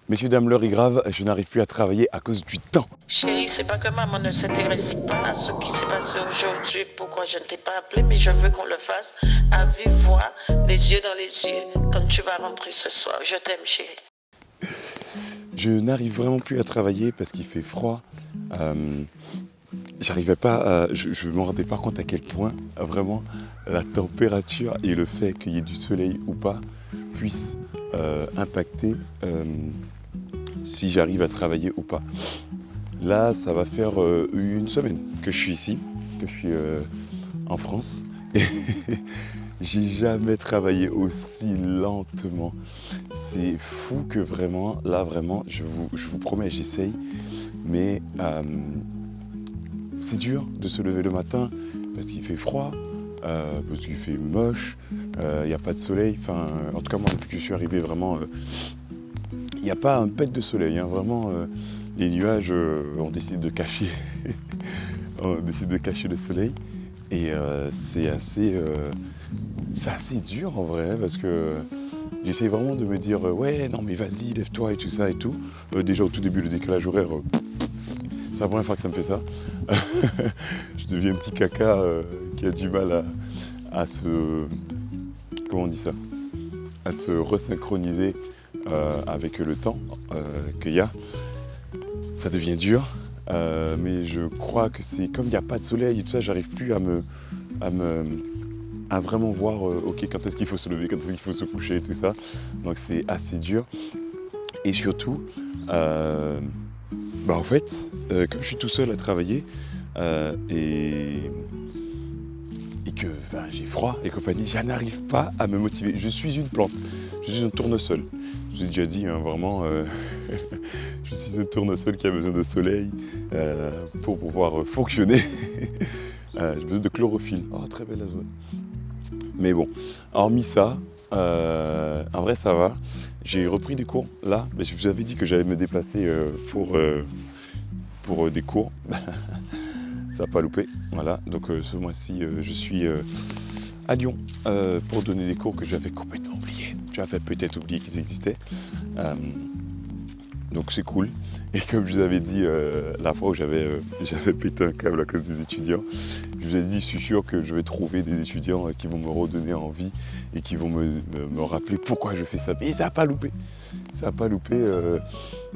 Messieurs, dames, l'heure est grave, je n'arrive plus à travailler à cause du temps. Chérie, c'est pas que maman ne s'intéresse pas à ce qui s'est passé aujourd'hui, pourquoi je ne t'ai pas appelé, mais je veux qu'on le fasse à vive voix, les yeux dans les yeux, quand tu vas rentrer ce soir. Je t'aime, chérie. Je n'arrive vraiment plus à travailler parce qu'il fait froid. J'arrivais pas à, je me rendais pas compte à quel point vraiment la température et le fait qu'il y ait du soleil ou pas puisse impacter si j'arrive à travailler ou pas. Là, ça va faire une semaine que je suis ici, que je suis en France. Et j'ai jamais travaillé aussi lentement. C'est fou que vraiment, là vraiment, je vous promets, j'essaye. Mais c'est dur de se lever le matin parce qu'il fait froid, parce qu'il fait moche, il n'y a pas de soleil. Enfin, en tout cas, moi, depuis que je suis arrivé, vraiment, il n'y a pas un pet de soleil. Hein, vraiment, les nuages, on décide de cacher, on décide de cacher le soleil. Et c'est assez dur en vrai, parce que j'essaie vraiment de me dire ouais, non mais vas-y, lève-toi et tout ça et tout. Déjà au tout début, le décalage horaire, c'est la première fois que ça me fait ça. Je deviens un petit caca qui a du mal à se... Comment on dit ça ? À se resynchroniser avec le temps qu'il y a. Ça devient dur, mais je crois que c'est comme il n'y a pas de soleil et tout ça, j'arrive plus à vraiment voir ok, quand est-ce qu'il faut se lever, quand est-ce qu'il faut se coucher et tout ça. Donc c'est assez dur. Et surtout, en fait, comme je suis tout seul à travailler et que j'ai froid et compagnie, je n'arrive pas à me motiver. Je suis une plante, je suis un tournesol. Je vous ai déjà dit, hein, vraiment, je suis un tournesol qui a besoin de soleil pour pouvoir fonctionner. J'ai besoin de chlorophylle. Oh, très belle la zone. Mais bon, hormis ça, en vrai ça va. J'ai repris des cours là. Je vous avais dit que j'allais me déplacer pour des cours. Ça n'a pas loupé. Voilà. Donc ce mois-ci, je suis à Lyon pour donner des cours que j'avais complètement oubliés. J'avais peut-être oublié qu'ils existaient. Donc c'est cool. Et comme je vous avais dit la fois où j'avais pété un câble à cause des étudiants, je vous ai dit, je suis sûr que je vais trouver des étudiants qui vont me redonner envie et qui vont me rappeler pourquoi je fais ça. Mais ça n'a pas loupé. Ça n'a pas loupé.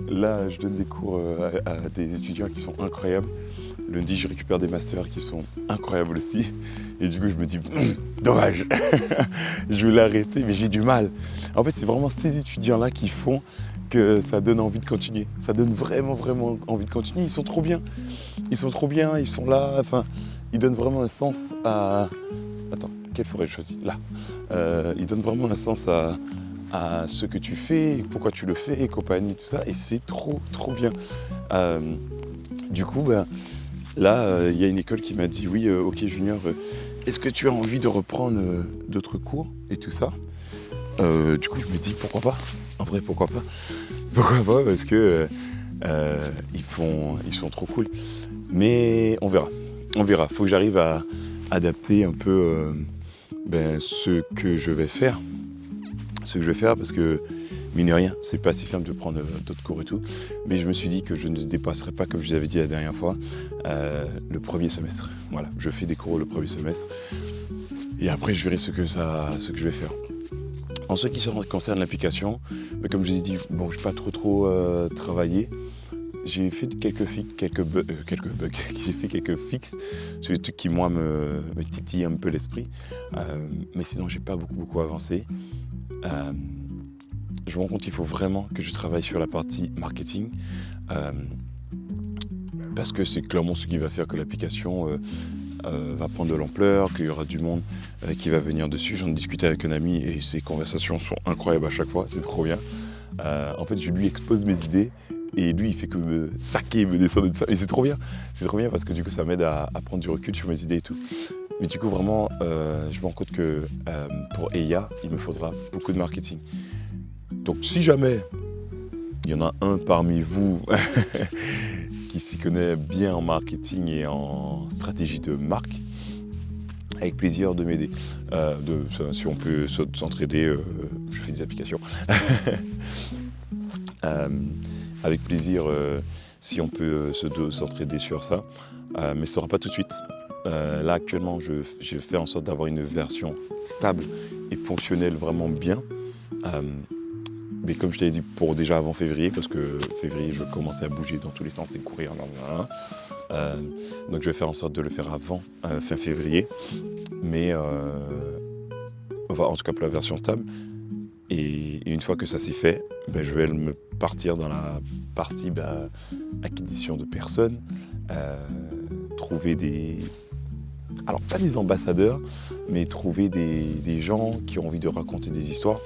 Là, je donne des cours à des étudiants qui sont incroyables. Lundi, je récupère des masters qui sont incroyables aussi. Et du coup, je me dis, dommage. Je voulais arrêter, mais j'ai du mal. En fait, c'est vraiment ces étudiants-là qui font que ça donne envie de continuer. Ça donne vraiment, vraiment envie de continuer. Ils sont trop bien. Ils sont trop bien, ils sont là. Enfin, ils donnent vraiment un sens à... Attends, quelle forêt je choisis ? Là. Ils donnent vraiment un sens à ce que tu fais, pourquoi tu le fais et compagnie, tout ça. Et c'est trop, trop bien. Du coup, là, il y a une école qui m'a dit, oui, ok Junior, est-ce que tu as envie de reprendre d'autres cours et tout ça ? Du coup, je me dis, pourquoi pas ? En vrai, pourquoi pas ? Pourquoi pas ? Parce que ils sont trop cool. Mais on verra. On verra. Faut que j'arrive à adapter un peu ce que je vais faire. Ce que je vais faire parce que, mine de rien, c'est pas si simple de prendre d'autres cours et tout. Mais je me suis dit que je ne dépasserai pas, comme je vous avais dit la dernière fois, le premier semestre. Voilà, je fais des cours le premier semestre. Et après, je verrai ce que je vais faire. En ce qui concerne l'application, comme je vous ai dit, je n'ai pas trop travaillé. J'ai fait quelques bugs, j'ai fait quelques fixes sur les trucs qui, moi, me titillent un peu l'esprit. Mais sinon, j'ai pas beaucoup avancé. Je me rends compte qu'il faut vraiment que je travaille sur la partie marketing. Parce que c'est clairement ce qui va faire que l'application va prendre de l'ampleur, qu'il y aura du monde qui va venir dessus. J'en ai discuté avec un ami et ces conversations sont incroyables à chaque fois, c'est trop bien. En fait, je lui expose mes idées et lui, il fait que me saquer, me descendre de ça. Et c'est trop bien parce que du coup, ça m'aide à prendre du recul sur mes idées et tout. Mais du coup, vraiment, je me rends compte que pour EIA, il me faudra beaucoup de marketing. Donc, si jamais il y en a un parmi vous qui s'y connaît bien en marketing et en stratégie de marque, avec plaisir de m'aider. Si on peut s'entraider, je fais des applications. Avec plaisir, si on peut s'entraider sur ça. Mais ce ne sera pas tout de suite. Là, actuellement, je fais en sorte d'avoir une version stable et fonctionnelle vraiment bien. Mais comme je t'avais dit, pour déjà avant février, parce que février, je commençais à bouger dans tous les sens et courir. Donc je vais faire en sorte de le faire avant fin février. Mais enfin, en tout cas pour la version stable. Et une fois que ça s'est fait, je vais me partir dans la partie acquisition de personnes, trouver des... Alors pas des ambassadeurs, mais trouver des gens qui ont envie de raconter des histoires,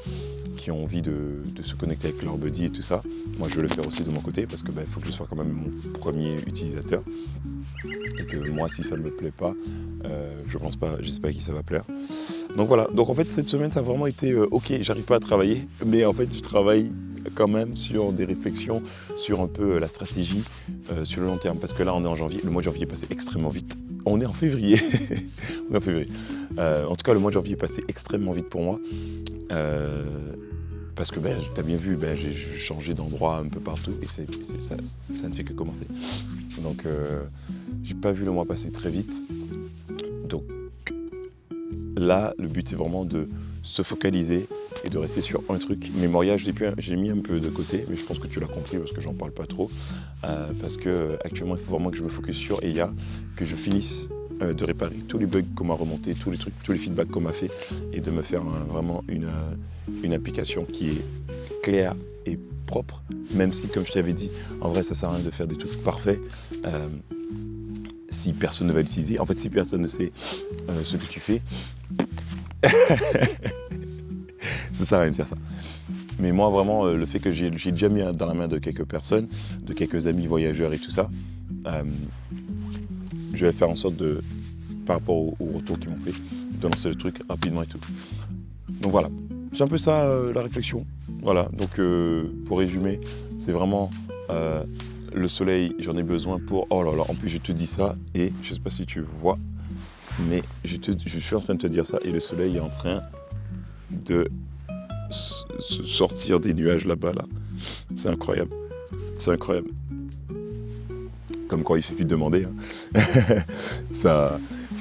qui ont envie de se connecter avec leur buddy et tout ça. Moi je vais le faire aussi de mon côté parce que faut que je sois quand même mon premier utilisateur. Et que moi si ça ne me plaît pas, je sais pas à qui ça va plaire. Donc voilà, donc en fait cette semaine ça a vraiment été ok, j'arrive pas à travailler, mais en fait je travaille quand même sur des réflexions, sur un peu la stratégie sur le long terme. Parce que là on est en janvier, le mois de janvier est passé extrêmement vite. On est en février. On est en février. En tout cas le mois de janvier est passé extrêmement vite pour moi. Parce que tu as bien vu, j'ai changé d'endroit un peu partout et ça ne fait que commencer. Donc j'ai pas vu le mois passer très vite. Donc là, le but c'est vraiment de se focaliser et de rester sur un truc. Memoria, j'ai mis un peu de côté, mais je pense que tu l'as compris parce que j'en parle pas trop. Parce que actuellement, il faut vraiment que je me focus sur EIA, que je finisse de réparer tous les bugs qu'on m'a remontés, tous les feedbacks qu'on m'a fait, et de me faire vraiment une application qui est claire et propre, même si, comme je t'avais dit, en vrai, ça sert à rien de faire des trucs parfaits. Si personne ne va l'utiliser, en fait, si personne ne sait ce que tu fais, ça sert à rien de faire ça. Mais moi, vraiment, le fait que j'ai déjà mis dans la main de quelques personnes, de quelques amis voyageurs et tout ça, je vais faire en sorte par rapport au retour qu'ils m'ont fait, de lancer le truc rapidement et tout. Donc voilà, c'est un peu ça la réflexion. Voilà, donc pour résumer, c'est vraiment le soleil, j'en ai besoin pour... Oh là là, en plus je te dis ça et je sais pas si tu vois, mais je suis en train de te dire ça et le soleil est en train de sortir des nuages là-bas. Là. C'est incroyable, c'est incroyable. Comme quoi il suffit de demander. Hein. ça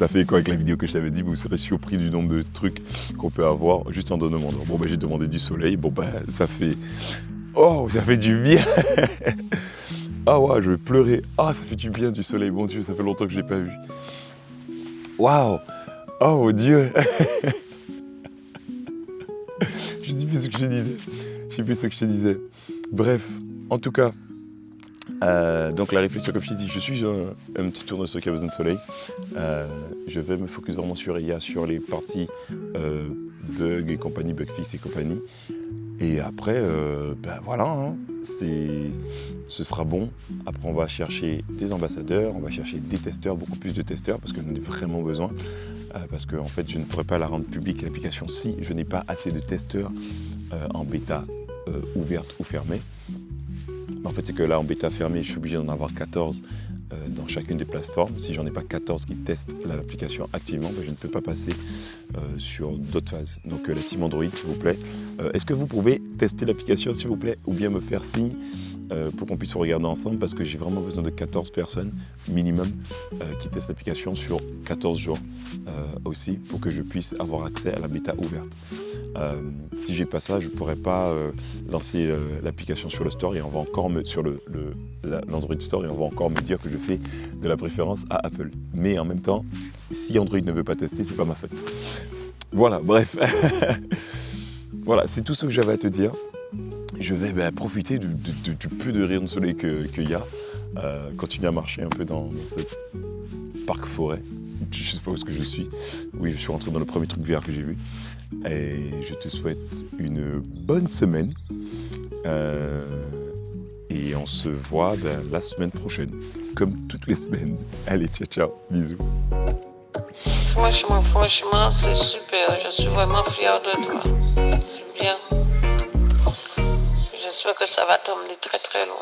fait écho avec la vidéo que je t'avais dit, vous serez surpris du nombre de trucs qu'on peut avoir juste en demandant. Bon j'ai demandé du soleil, ça fait... Oh, ça fait du bien. Ah ouais, je vais pleurer. Ah, ça fait du bien du soleil, mon Dieu, ça fait longtemps que je l'ai pas vu. Waouh. Oh mon Dieu. Je sais plus ce que je te disais. Bref, en tout cas, donc la réflexion, comme je t'ai dit, je suis un petit tournesol qui a besoin de soleil. Je vais me focus vraiment sur IA, sur les parties bugs et compagnie, bug fix et compagnie. Et après, voilà, hein, ce sera bon. Après, on va chercher des ambassadeurs, on va chercher des testeurs, beaucoup plus de testeurs, parce que j'en ai vraiment besoin. Parce que en fait, je ne pourrais pas la rendre publique, l'application, si je n'ai pas assez de testeurs en bêta ouverte ou fermée. En fait, c'est que là, en bêta fermée, je suis obligé d'en avoir 14 dans chacune des plateformes. Si j'en ai pas 14 qui testent l'application activement, je ne peux pas passer sur d'autres phases. Donc la team Android, s'il vous plaît, est-ce que vous pouvez tester l'application, s'il vous plaît, ou bien me faire signe pour qu'on puisse regarder ensemble, parce que j'ai vraiment besoin de 14 personnes minimum qui testent l'application sur 14 jours aussi, pour que je puisse avoir accès à la bêta ouverte. Si j'ai pas ça, je pourrais pas lancer l'application sur le store et on va encore sur l'Android Store, et on va encore me dire que je fais de la préférence à Apple. Mais en même temps, si Android ne veut pas tester, c'est pas ma faute. Voilà, bref. Voilà, c'est tout ce que j'avais à te dire. Je vais profiter du peu de rayon de soleil qu'il y a, continuer à marcher un peu dans ce parc forêt. Je ne sais pas où est-ce que je suis. Oui, je suis rentré dans le premier truc vert que j'ai vu. Et je te souhaite une bonne semaine. Et on se voit la semaine prochaine, comme toutes les semaines. Allez, ciao, ciao, bisous. Franchement, c'est super. Je suis vraiment fière de toi. C'est bien. J'espère que ça va t'emmener très très loin.